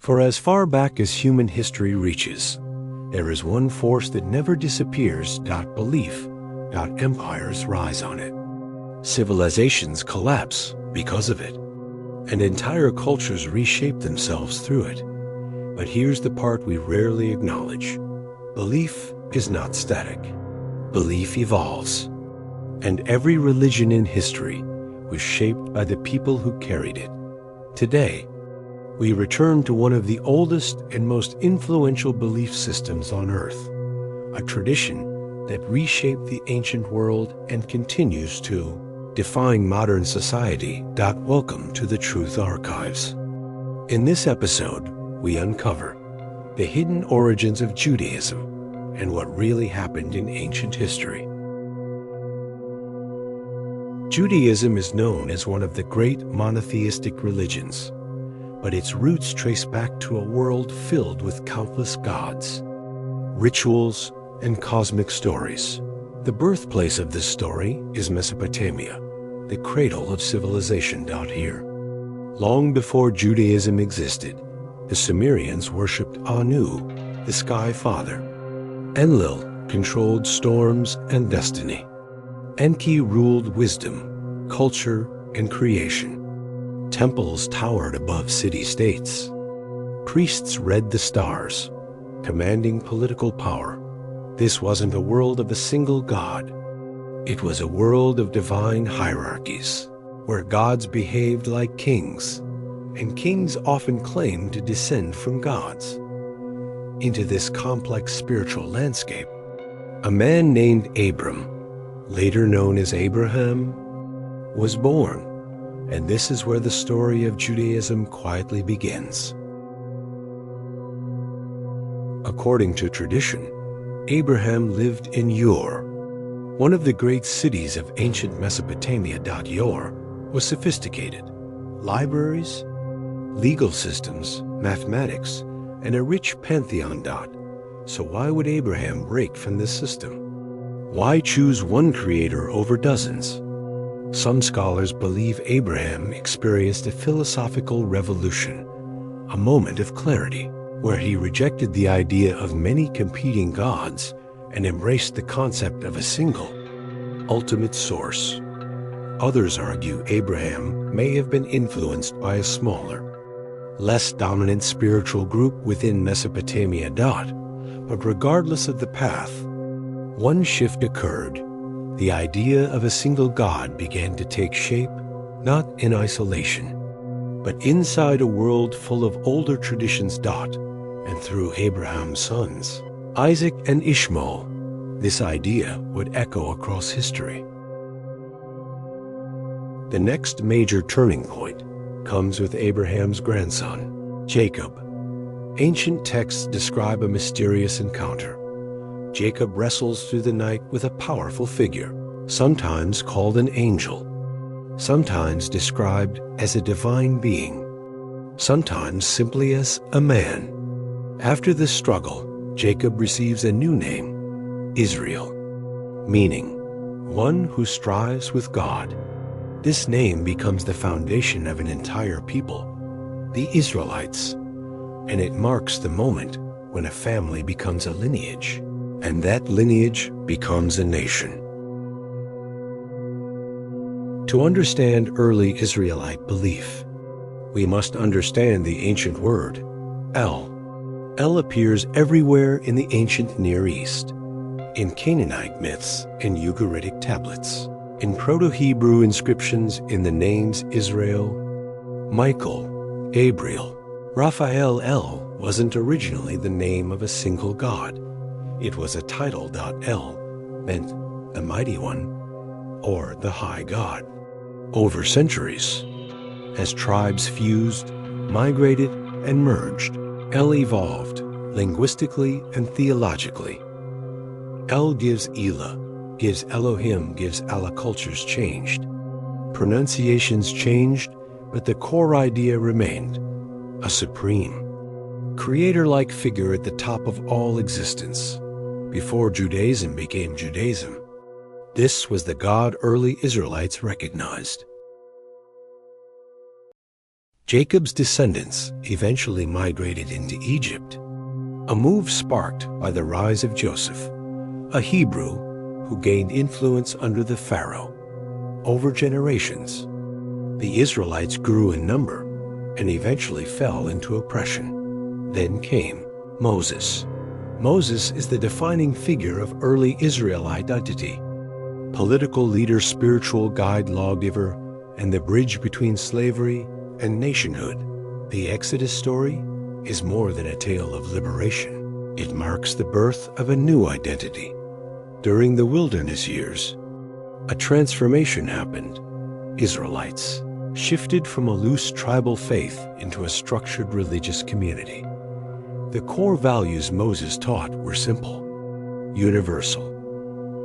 For as far back as human history reaches, there is one force that never disappears. Belief. Empires rise on it. Civilizations collapse because of it. And entire cultures reshape themselves through it. But here's the part we rarely acknowledge. Belief is not static. Belief evolves. And every religion in history was shaped by the people who carried it. Today, we return to one of the oldest and most influential belief systems on Earth, a tradition that reshaped the ancient world and continues to, defying modern society. Welcome to the Truth Archives. In this episode, we uncover the hidden origins of Judaism and what really happened in ancient history. Judaism is known as one of the great monotheistic religions, but its roots trace back to a world filled with countless gods, rituals, and cosmic stories. The birthplace of this story is Mesopotamia, the cradle of civilization. Here, long before Judaism existed, the Sumerians worshipped Anu, the sky father. Enlil controlled storms and destiny. Enki ruled wisdom, culture, and creation. Temples towered above city-states. Priests read the stars, commanding political power. This wasn't a world of a single god. It was a world of divine hierarchies, where gods behaved like kings, and kings often claimed to descend from gods. Into this complex spiritual landscape, a man named Abram, later known as Abraham, was born, and this is where the story of Judaism quietly begins. According to tradition, Abraham lived in Ur, one of the great cities of ancient Mesopotamia. Ur was sophisticated. Libraries, legal systems, mathematics, and a rich pantheon. So why would Abraham break from this system? Why choose one creator over dozens? Some scholars believe Abraham experienced a philosophical revolution, a moment of clarity, where he rejected the idea of many competing gods and embraced the concept of a single, ultimate source. Others argue Abraham may have been influenced by a smaller, less dominant spiritual group within Mesopotamia. But regardless of the path, one shift occurred. The idea of a single god began to take shape, not in isolation, but inside a world full of older traditions. And through Abraham's sons, Isaac and Ishmael, this idea would echo across history. The next major turning point comes with Abraham's grandson, Jacob. Ancient texts describe a mysterious encounter. Jacob wrestles through the night with a powerful figure, sometimes called an angel, sometimes described as a divine being, sometimes simply as a man. After this struggle, Jacob receives a new name, Israel, meaning one who strives with God. This name becomes the foundation of an entire people, the Israelites, and it marks the moment when a family becomes a lineage, and that lineage becomes a nation. To understand early Israelite belief, we must understand the ancient word, El. El appears everywhere in the ancient Near East, in Canaanite myths and Ugaritic tablets, in Proto-Hebrew inscriptions in the names Israel, Michael, Gabriel. Raphael. El wasn't originally the name of a single god. It was a title. El meant the mighty one or the high god. Over centuries, as tribes fused, migrated, and merged, El evolved linguistically and theologically. El gives Elah, gives Elohim, gives Allah. Cultures changed. Pronunciations changed, but the core idea remained, a supreme, creator-like figure at the top of all existence. Before Judaism became Judaism, this was the God early Israelites recognized. Jacob's descendants eventually migrated into Egypt, a move sparked by the rise of Joseph, a Hebrew who gained influence under the Pharaoh. Over generations, the Israelites grew in number and eventually fell into oppression. Then came Moses. Moses is the defining figure of early Israelite identity. Political leader, spiritual guide, lawgiver, and the bridge between slavery and nationhood. The Exodus story is more than a tale of liberation. It marks the birth of a new identity. During the wilderness years, a transformation happened. Israelites shifted from a loose tribal faith into a structured religious community. The core values Moses taught were simple, universal.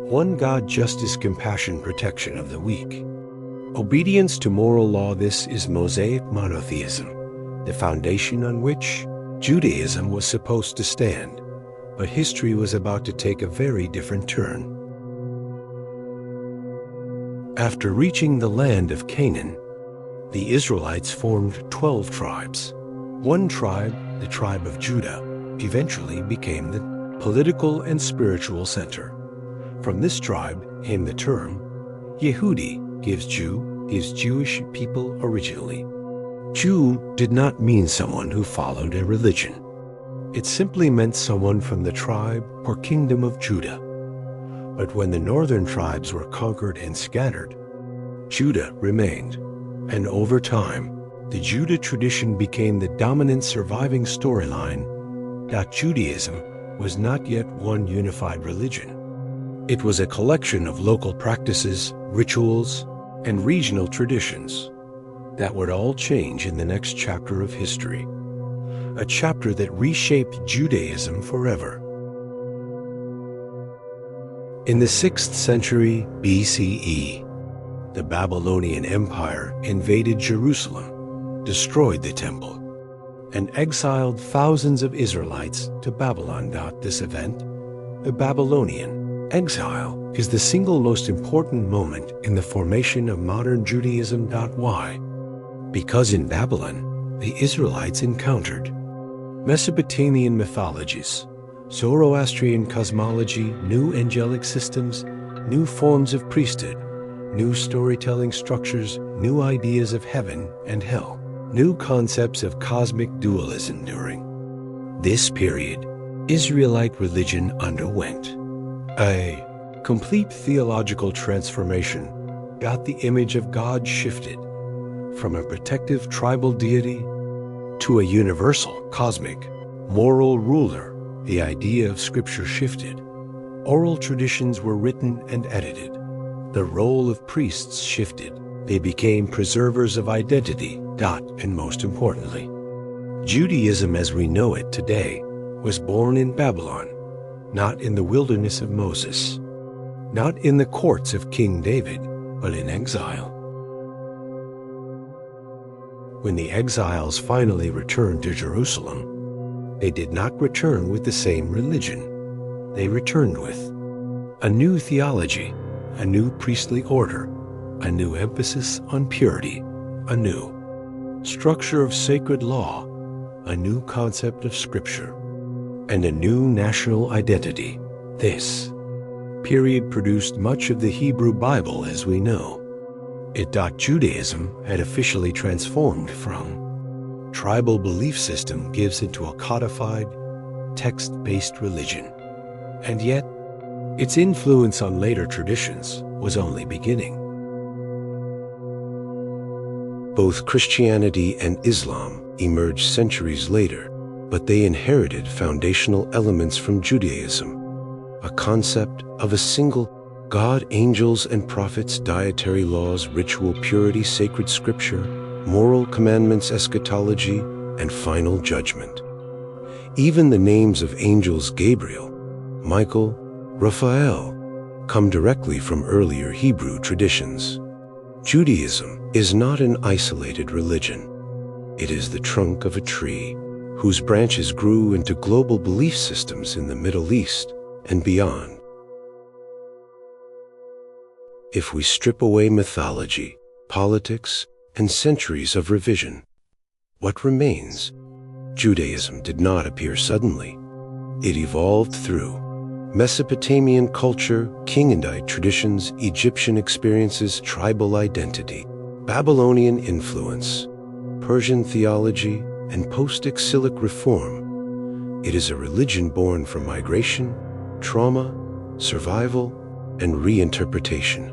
One God, justice, compassion, protection of the weak. Obedience to moral law. This is Mosaic monotheism, the foundation on which Judaism was supposed to stand. But history was about to take a very different turn. After reaching the land of Canaan, the Israelites formed 12 tribes. One tribe, the tribe of Judah, eventually became the political and spiritual center. From this tribe came the term Yehudi, gives Jewish people originally. Jew did not mean someone who followed a religion. It simply meant someone from the tribe or kingdom of Judah. But when the northern tribes were conquered and scattered, Judah remained. And over time, the Judah tradition became the dominant surviving storyline. Judaism was not yet one unified religion. It was a collection of local practices, rituals, and regional traditions that would all change in the next chapter of history. A chapter that reshaped Judaism forever. In the 6th century BCE, the Babylonian Empire invaded Jerusalem, destroyed the temple, and exiled thousands of Israelites to Babylon. This event, the Babylonian Exile, is the single most important moment in the formation of modern Judaism. Why? Because in Babylon, the Israelites encountered Mesopotamian mythologies, Zoroastrian cosmology, new angelic systems, new forms of priesthood, new storytelling structures, new ideas of heaven and hell, new concepts of cosmic dualism. During this period, Israelite religion underwent a complete theological transformation. The image of God shifted from a protective tribal deity to a universal, cosmic, moral ruler. The idea of scripture shifted. Oral traditions were written and edited. The role of priests shifted. They became preservers of identity. And most importantly, Judaism as we know it today was born in Babylon, not in the wilderness of Moses, not in the courts of King David, but in exile. When the exiles finally returned to Jerusalem, they did not return with the same religion. They returned with a new theology, a new priestly order, a new emphasis on purity, a new structure of sacred law, a new concept of scripture, and a new national identity. This period produced much of the Hebrew Bible as we know it. Judaism had officially transformed from tribal belief system gives into a codified, text-based religion. And yet, its influence on later traditions was only beginning. Both Christianity and Islam emerged centuries later, but they inherited foundational elements from Judaism, a concept of a single God, angels and prophets, dietary laws, ritual purity, sacred scripture, moral commandments, eschatology, and final judgment. Even the names of angels Gabriel, Michael, Raphael come directly from earlier Hebrew traditions. Judaism is not an isolated religion. It is the trunk of a tree whose branches grew into global belief systems in the Middle East and beyond. If we strip away mythology, politics, and centuries of revision, What remains? Judaism did not appear suddenly. It evolved through Mesopotamian culture, Kingandite traditions, Egyptian experiences, tribal identity, Babylonian influence, Persian theology, and post-exilic reform. It is a religion born from migration, trauma, survival, and reinterpretation.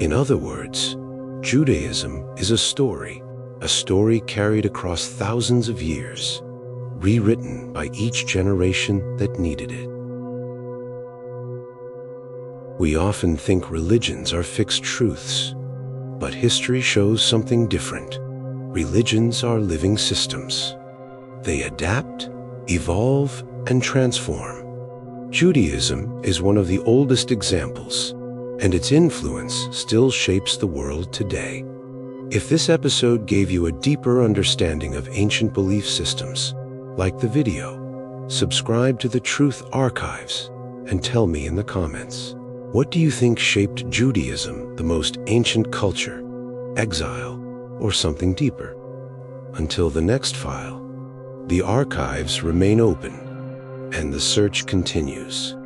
In other words, Judaism is a story carried across thousands of years, rewritten by each generation that needed it. We often think religions are fixed truths, but history shows something different. Religions are living systems. They adapt, evolve, and transform. Judaism is one of the oldest examples, and its influence still shapes the world today. If this episode gave you a deeper understanding of ancient belief systems, like the video, subscribe to the Truth Archives, and tell me in the comments. What do you think shaped Judaism, the most ancient culture, exile, or something deeper? Until the next file, the archives remain open, and the search continues.